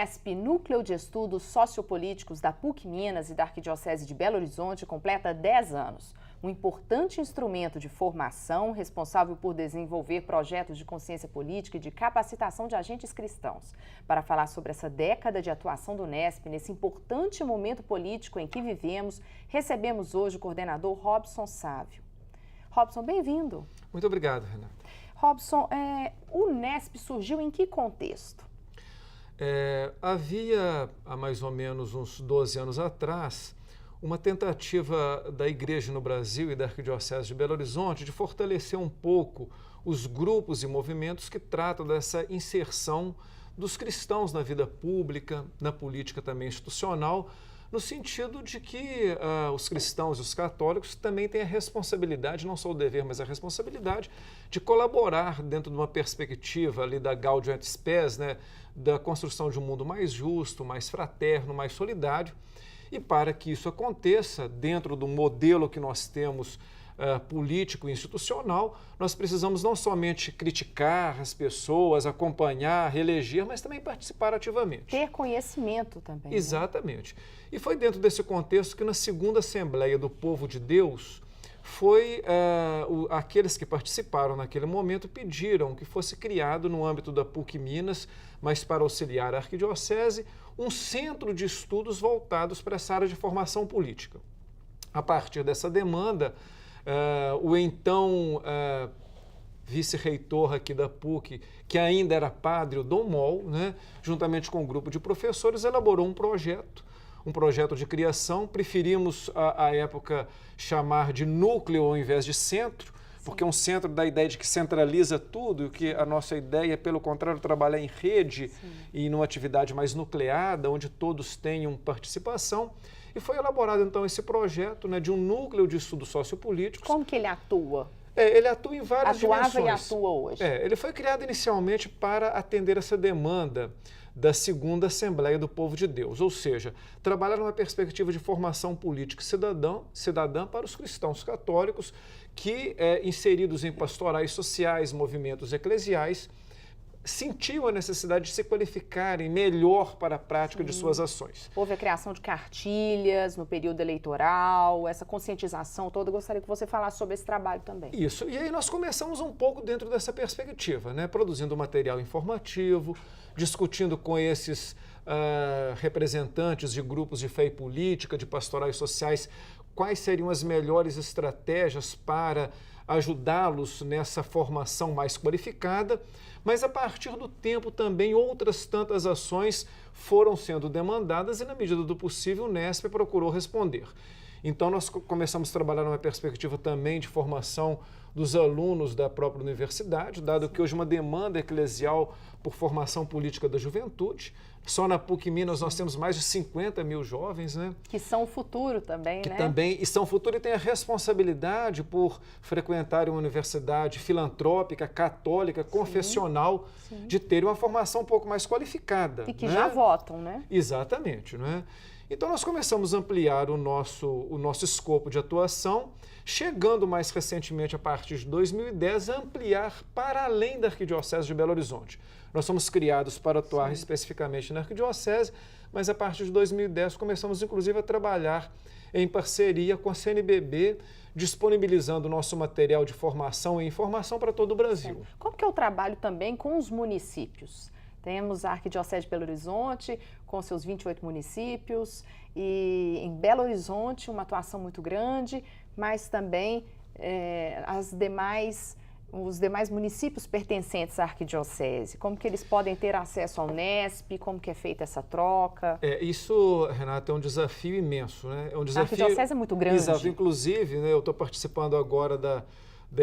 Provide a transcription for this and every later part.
Nesp, Núcleo de Estudos Sociopolíticos da PUC Minas e da Arquidiocese de Belo Horizonte, completa 10 anos. Um importante instrumento de formação responsável por desenvolver projetos de consciência política e de capacitação de agentes cristãos. Para falar sobre essa década de atuação do Nesp, nesse importante momento político em que vivemos, recebemos hoje o coordenador Robson Sávio. Robson, bem-vindo. Muito obrigado, Renata. Robson, o Nesp surgiu em que contexto? Havia, há mais ou menos uns 12 anos atrás, uma tentativa da Igreja no Brasil e da Arquidiocese de Belo Horizonte de fortalecer um pouco os grupos e movimentos que tratam dessa inserção dos cristãos na vida pública, na política também institucional, no sentido de que os cristãos e os católicos também têm a responsabilidade, não só o dever, mas a responsabilidade de colaborar dentro de uma perspectiva ali da Gaudium et Spes, né, da construção de um mundo mais justo, mais fraterno, mais solidário. E para que isso aconteça, dentro do modelo que nós temos político e institucional, nós precisamos não somente criticar as pessoas, acompanhar, reeleger, mas também participar ativamente. Ter conhecimento também. Exatamente. Né? E foi dentro desse contexto que na segunda Assembleia do Povo de Deus, aqueles que participaram naquele momento pediram que fosse criado no âmbito da PUC Minas, mas para auxiliar a Arquidiocese, um centro de estudos voltados para essa área de formação política. A partir dessa demanda, o então vice-reitor aqui da PUC, que ainda era padre, o Dom Mol, né, juntamente com um grupo de professores, elaborou um projeto de criação. Preferimos, à época, chamar de núcleo ao invés de centro, porque um centro dá a ideia de que centraliza tudo, e que a nossa ideia é, pelo contrário, trabalhar em rede. Sim. E numa atividade mais nucleada, onde todos tenham participação. E foi elaborado, então, esse projeto, né, de um núcleo de estudos sociopolíticos. Como que ele atua? Ele atua em várias dimensões. Atuava e atua hoje. Ele foi criado inicialmente para atender essa demanda da segunda Assembleia do Povo de Deus, ou seja, trabalhar numa perspectiva de formação política cidadã para os cristãos católicos que, inseridos em pastorais sociais, movimentos eclesiais, sentiam a necessidade de se qualificarem melhor para a prática de suas ações. Houve a criação de cartilhas no período eleitoral, essa conscientização toda. Eu gostaria que você falasse sobre esse trabalho também. Isso, e aí nós começamos um pouco dentro dessa perspectiva, né? Produzindo material informativo, discutindo com esses representantes de grupos de fé e política, de pastorais sociais, quais seriam as melhores estratégias para ajudá-los nessa formação mais qualificada, mas a partir do tempo também outras tantas ações foram sendo demandadas e, na medida do possível, o Nesp procurou responder. Então, nós começamos a trabalhar numa perspectiva também de formação dos alunos da própria universidade, dado que hoje uma demanda eclesial por formação política da juventude. Só na PUC Minas nós temos mais de 50 mil jovens, né? Que são o futuro também, né? Que também são o futuro e têm a responsabilidade por frequentar uma universidade filantrópica, católica, confessional, de ter uma formação um pouco mais qualificada. E que já votam, né? Exatamente, né? Então, nós começamos a ampliar o nosso escopo de atuação, chegando mais recentemente, a partir de 2010, a ampliar para além da Arquidiocese de Belo Horizonte. Nós somos criados para atuar especificamente na Arquidiocese, mas a partir de 2010 começamos, inclusive, a trabalhar em parceria com a CNBB, disponibilizando o nosso material de formação e informação para todo o Brasil. Sim. Como que é o trabalho também com os municípios? Temos a Arquidiocese de Belo Horizonte, com seus 28 municípios, e em Belo Horizonte uma atuação muito grande, mas também os demais municípios pertencentes à Arquidiocese. Como que eles podem ter acesso ao Nesp, como que é feita essa troca? Isso, Renata, é um desafio imenso, né? É um desafio... A Arquidiocese é muito grande. Exato, inclusive, né, eu estou participando agora da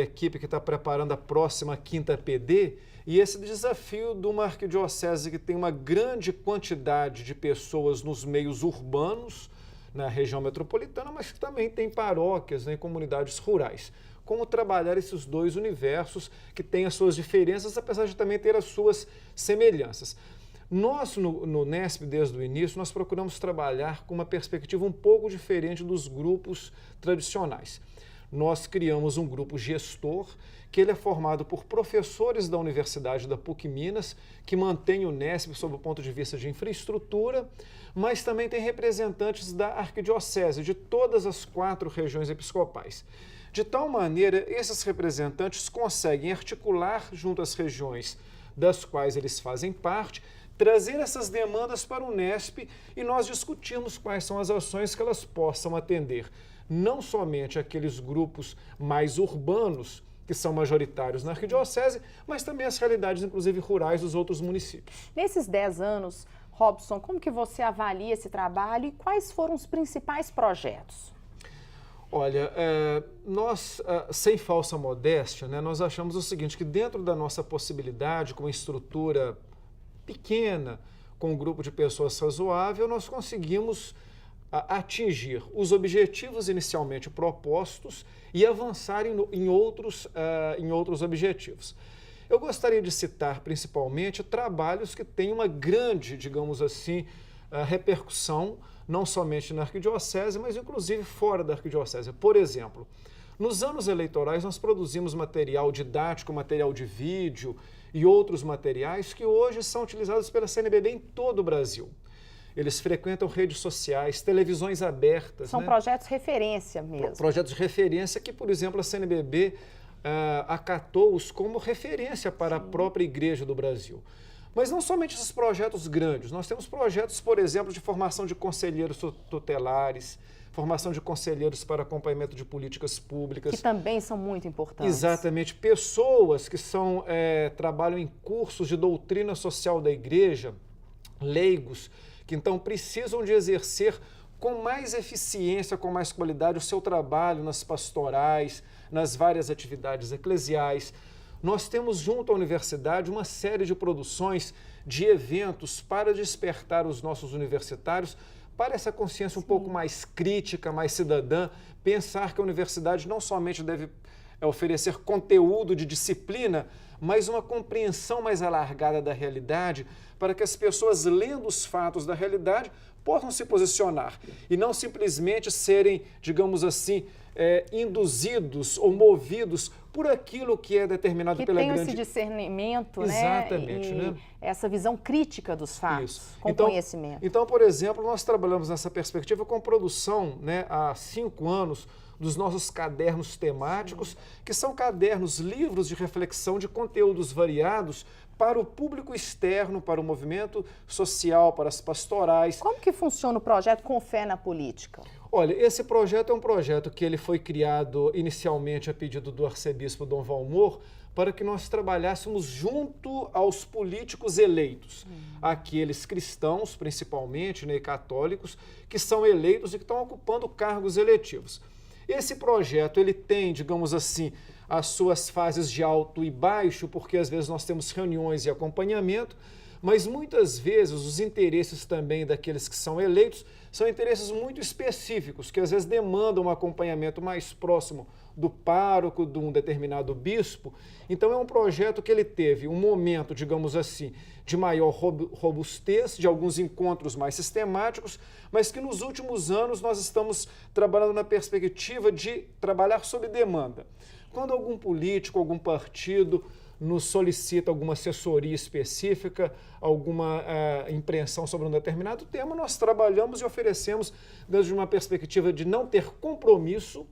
equipe que está preparando a próxima 5ª PD, e esse desafio de uma arquidiocese que tem uma grande quantidade de pessoas nos meios urbanos, na região metropolitana, mas que também tem paróquias, né, em comunidades rurais. Como trabalhar esses dois universos que têm as suas diferenças, apesar de também ter as suas semelhanças. Nós, no Nesp, desde o início, nós procuramos trabalhar com uma perspectiva um pouco diferente dos grupos tradicionais. nós criamos um grupo gestor, que ele é formado por professores da Universidade da PUC Minas, que mantém o Unesp sob o ponto de vista de infraestrutura, mas também tem representantes da Arquidiocese, de todas as 4 regiões episcopais. De tal maneira, esses representantes conseguem articular junto às regiões das quais eles fazem parte, trazer essas demandas para o Unesp e nós discutimos quais são as ações que elas possam atender, não somente aqueles grupos mais urbanos, que são majoritários na Arquidiocese, mas também as realidades, inclusive, rurais dos outros municípios. Nesses 10 anos, Robson, como que você avalia esse trabalho e quais foram os principais projetos? Olha, nós, sem falsa modéstia, né, nós achamos o seguinte, que dentro da nossa possibilidade, com uma estrutura pequena, com um grupo de pessoas razoável, nós conseguimos atingir os objetivos inicialmente propostos e avançar em outros objetivos. Eu gostaria de citar principalmente trabalhos que têm uma grande, digamos assim, repercussão, não somente na Arquidiocese, mas inclusive fora da Arquidiocese. Por exemplo, nos anos eleitorais nós produzimos material didático, material de vídeo e outros materiais que hoje são utilizados pela CNBB em todo o Brasil. Eles frequentam redes sociais, televisões abertas. São projetos referência mesmo. Projetos de referência que, por exemplo, a CNBB acatou-os como referência para a própria Igreja do Brasil. Mas não somente esses projetos grandes, nós temos projetos, por exemplo, de formação de conselheiros tutelares, formação de conselheiros para acompanhamento de políticas públicas. Que também são muito importantes. Exatamente. Pessoas que trabalham em cursos de doutrina social da Igreja, leigos, que então precisam de exercer com mais eficiência, com mais qualidade o seu trabalho nas pastorais, nas várias atividades eclesiais. Nós temos junto à universidade uma série de produções de eventos para despertar os nossos universitários para essa consciência um pouco mais crítica, mais cidadã, pensar que a universidade não somente deve oferecer conteúdo de disciplina, mas uma compreensão mais alargada da realidade, para que as pessoas, lendo os fatos da realidade, possam se posicionar e não simplesmente serem, digamos assim, induzidos ou movidos por aquilo que é determinado pela grande... Que tem esse discernimento, Exatamente, né? Essa visão crítica dos fatos, com conhecimento. Então, por exemplo, nós trabalhamos nessa perspectiva com produção, né, há 5 anos, dos nossos cadernos temáticos, que são cadernos, livros de reflexão de conteúdos variados para o público externo, para o movimento social, para as pastorais. Como que funciona o projeto Com Fé na Política? Olha, esse projeto é um projeto que ele foi criado inicialmente a pedido do arcebispo Dom Valmor, para que nós trabalhássemos junto aos políticos eleitos, aqueles cristãos, principalmente, né, católicos, que são eleitos e que estão ocupando cargos eletivos. Esse projeto, ele tem, digamos assim, as suas fases de alto e baixo, porque às vezes nós temos reuniões e acompanhamento, mas muitas vezes os interesses também daqueles que são eleitos são interesses muito específicos, que às vezes demandam um acompanhamento mais próximo do pároco, de um determinado bispo. Então é um projeto que ele teve um momento, digamos assim, de maior robustez, de alguns encontros mais sistemáticos, mas que nos últimos anos nós estamos trabalhando na perspectiva de trabalhar sob demanda. Quando algum político, algum partido nos solicita alguma assessoria específica, alguma impressão sobre um determinado tema, nós trabalhamos e oferecemos desde uma perspectiva de não ter compromisso,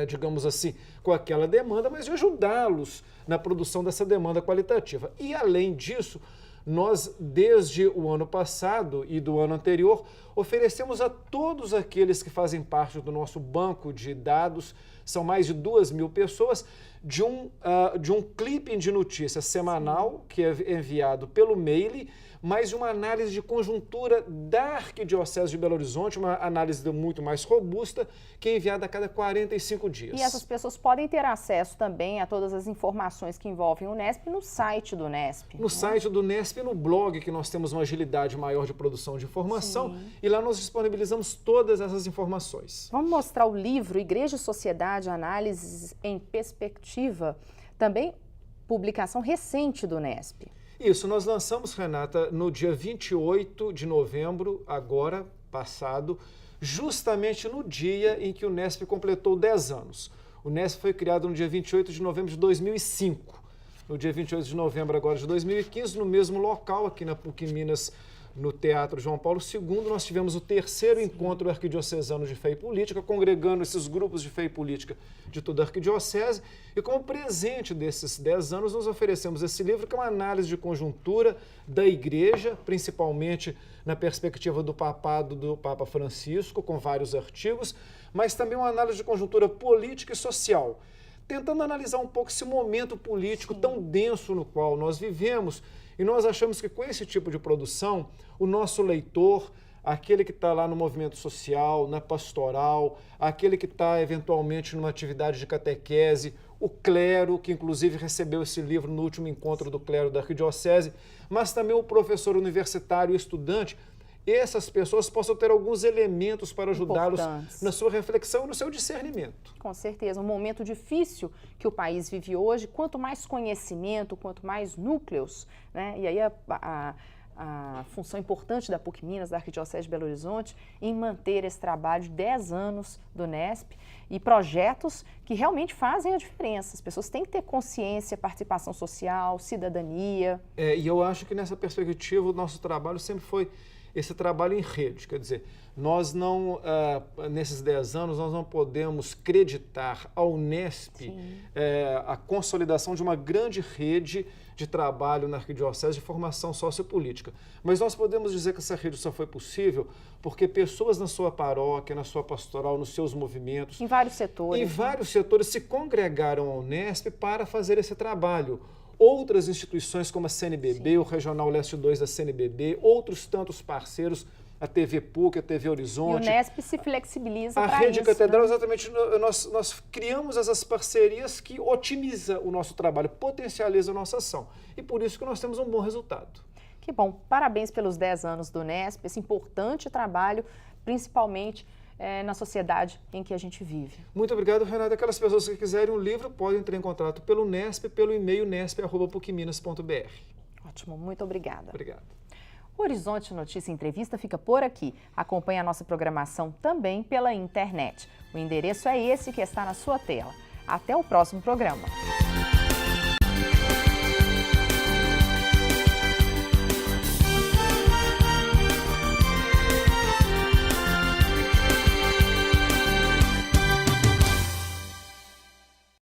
digamos assim, com aquela demanda, mas de ajudá-los na produção dessa demanda qualitativa. E, além disso, nós, desde o ano passado e do ano anterior, oferecemos a todos aqueles que fazem parte do nosso banco de dados, são mais de 2.000 pessoas, de um clipping de notícias semanal, que é enviado pelo mail, mais uma análise de conjuntura da Arquidiocese de Belo Horizonte, uma análise muito mais robusta, que é enviada a cada 45 dias. E essas pessoas podem ter acesso também a todas as informações que envolvem o Unesp no site do Unesp. No site do Unesp e no blog, que nós temos uma agilidade maior de produção de informação, e lá nós disponibilizamos todas essas informações. Vamos mostrar o livro Igreja e Sociedade, Análises em Perspectiva, também publicação recente do Unesp. Isso, nós lançamos, Renata, no dia 28 de novembro, agora, passado, justamente no dia em que o NESP completou 10 anos. O NESP foi criado no dia 28 de novembro de 2005. No dia 28 de novembro agora de 2015, no mesmo local, aqui na PUC Minas, no Teatro João Paulo II, nós tivemos o terceiro encontro arquidiocesano de fé e política, congregando esses grupos de fé e política de toda a arquidiocese. E como presente desses 10 anos, nós oferecemos esse livro, que é uma análise de conjuntura da Igreja, principalmente na perspectiva do papado do Papa Francisco, com vários artigos, mas também uma análise de conjuntura política e social, tentando analisar um pouco esse momento político tão denso no qual nós vivemos. E nós achamos que com esse tipo de produção, o nosso leitor, aquele que está lá no movimento social, na pastoral, aquele que está eventualmente numa atividade de catequese, o clero, que inclusive recebeu esse livro no último encontro do clero da arquidiocese, mas também o professor universitário e estudante, essas pessoas possam ter alguns elementos para ajudá-los na sua reflexão e no seu discernimento. Com certeza, um momento difícil que o país vive hoje, quanto mais conhecimento, quanto mais núcleos, né? E aí a função importante da PUC Minas, da Arquidiocese de Belo Horizonte, em manter esse trabalho de 10 anos do NESP e projetos que realmente fazem a diferença. As pessoas têm que ter consciência, participação social, cidadania. E eu acho que nessa perspectiva o nosso trabalho sempre foi esse trabalho em rede, quer dizer, nós não, nesses 10 anos, nós não podemos creditar ao NESP a consolidação de uma grande rede de trabalho na arquidiocese de formação sociopolítica. Mas nós podemos dizer que essa rede só foi possível porque pessoas na sua paróquia, na sua pastoral, nos seus movimentos... Em vários setores. Em vários setores se congregaram ao NESP para fazer esse trabalho. Outras instituições como a CNBB, o Regional Leste 2 da CNBB, outros tantos parceiros, a TV PUC, a TV Horizonte. E o NESP se flexibiliza para isso. A Rede Catedral, exatamente, nós criamos essas parcerias que otimizam o nosso trabalho, potencializam a nossa ação. E por isso que nós temos um bom resultado. Que bom. Parabéns pelos 10 anos do NESP, esse importante trabalho, principalmente na sociedade em que a gente vive. Muito obrigado, Renata. Aquelas pessoas que quiserem o livro podem entrar em contato pelo NESP, pelo e-mail nesp@pucminas.br. Ótimo, muito obrigada. Obrigado. O Horizonte Notícia Entrevista fica por aqui. Acompanhe a nossa programação também pela internet. O endereço é esse que está na sua tela. Até o próximo programa.